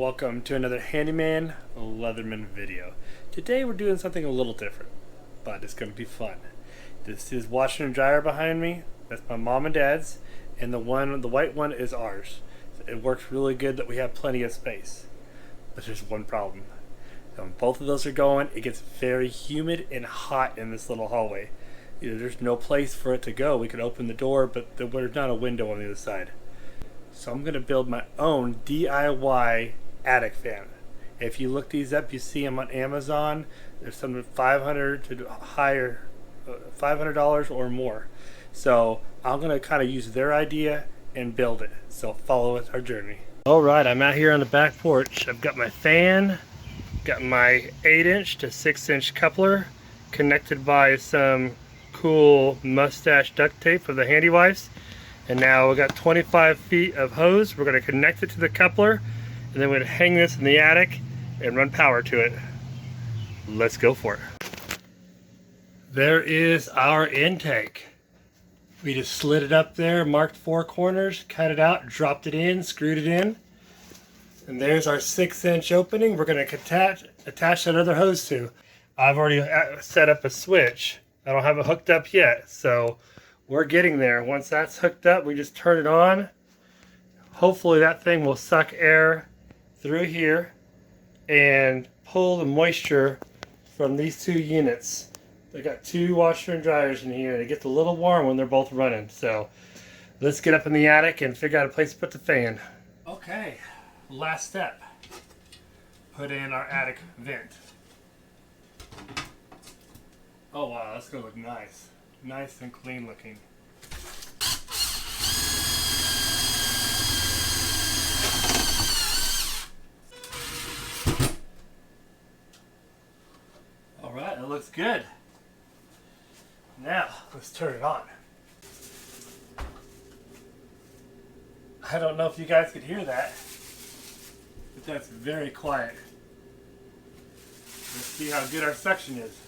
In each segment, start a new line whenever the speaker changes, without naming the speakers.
welcome to another Handyman Leatherman video. Today we're doing something a little different, but it's going to be fun. This is washer and dryer behind me. That's my mom and dad's, and the white one is ours. It works really good that we have plenty of space. But there's one problem. When both of those are going, it gets very humid and hot in this little hallway. There's no place for it to go. We could open the door, but there's not a window on the other side. So I'm going to build my own DIY attic fan. If you look these up, you see them on Amazon. There's some $500 to higher, $500 or more. So I'm going to kind of use their idea and build it. So follow with our journey. Alright, I'm out here on the back porch. I've got my fan, got my 8-inch to 6-inch coupler connected by some cool mustache duct tape for the handy wives. And now we've got 25 feet of hose. We're going to connect it to the coupler, and then we're going to hang this in the attic and run power to it. Let's go for it. There is our intake. We just slid it up there, marked 4 corners, cut it out, dropped it in, screwed it in. And there's our 6-inch opening we're going to attach that other hose to. I've already set up a switch. I don't have it hooked up yet, so we're getting there. Once that's hooked up, we just turn it on. Hopefully that thing will suck air through here and pull the moisture from these 2 units. They got 2 washer and dryers in here. It gets a little warm when they're both running. So let's get up in the attic and figure out a place to put the fan. Okay, last step. Put in our attic vent. Oh wow, that's gonna look nice. Nice and clean looking. Alright, it looks good. Now, let's turn it on. I don't know if you guys could hear that, but that's very quiet. Let's see how good our suction is.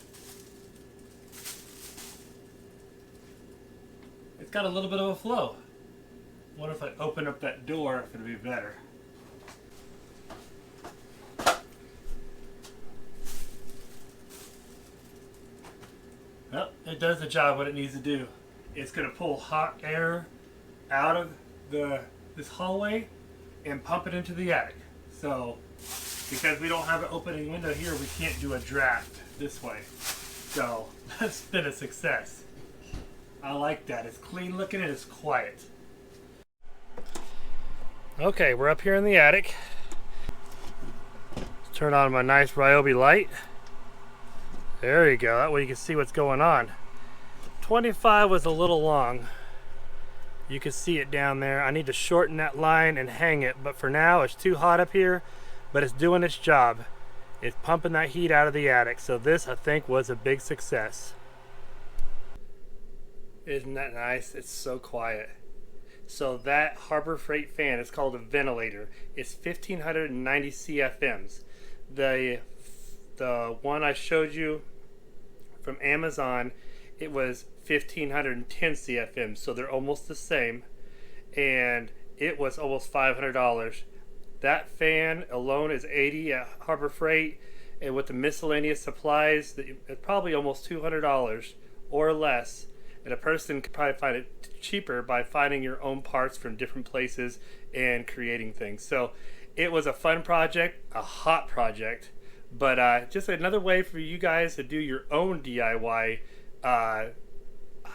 It's got a little bit of a flow. Wonder if I open up that door if it'll be better. Well, it does the job what it needs to do. It's going to pull hot air out of this hallway and pump it into the attic. So, because we don't have an opening window here, we can't do a draft this way. So, that's been a success. I like that. It's clean looking and it's quiet. Okay, we're up here in the attic. Let's turn on my nice Ryobi light. There you go. That way you can see what's going on. 25 was a little long. You can see it down there. I need to shorten that line and hang it, but for now it's too hot up here, but it's doing its job. It's pumping that heat out of the attic. So this, I think, was a big success. Isn't that nice? It's so quiet. So that Harbor Freight fan is called a ventilator. It's 1590 CFMs. The one I showed you from Amazon, it was 1510 CFMs, so they're almost the same, and it was almost $500. That fan alone is $80 at Harbor Freight, and with the miscellaneous supplies, it's probably almost $200 or less. And a person could probably find it cheaper by finding your own parts from different places and creating things. So it was a fun project, a hot project, but just another way for you guys to do your own DIY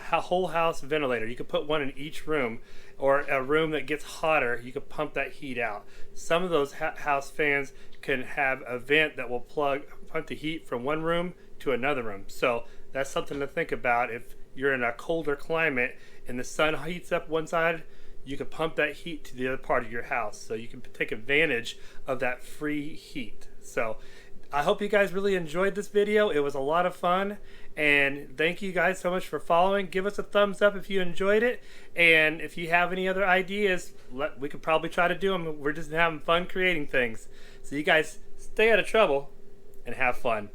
whole house ventilator. You could put one in each room, or a room that gets hotter, you could pump that heat out. Some of those house fans can have a vent that will pump the heat from one room to another room. So that's something to think about. If you're in a colder climate and the sun heats up one side, you can pump that heat to the other part of your house. So you can take advantage of that free heat. So I hope you guys really enjoyed this video. It was a lot of fun. And thank you guys so much for following. Give us a thumbs up if you enjoyed it. And if you have any other ideas, we could probably try to do them. We're just having fun creating things. So you guys stay out of trouble and have fun.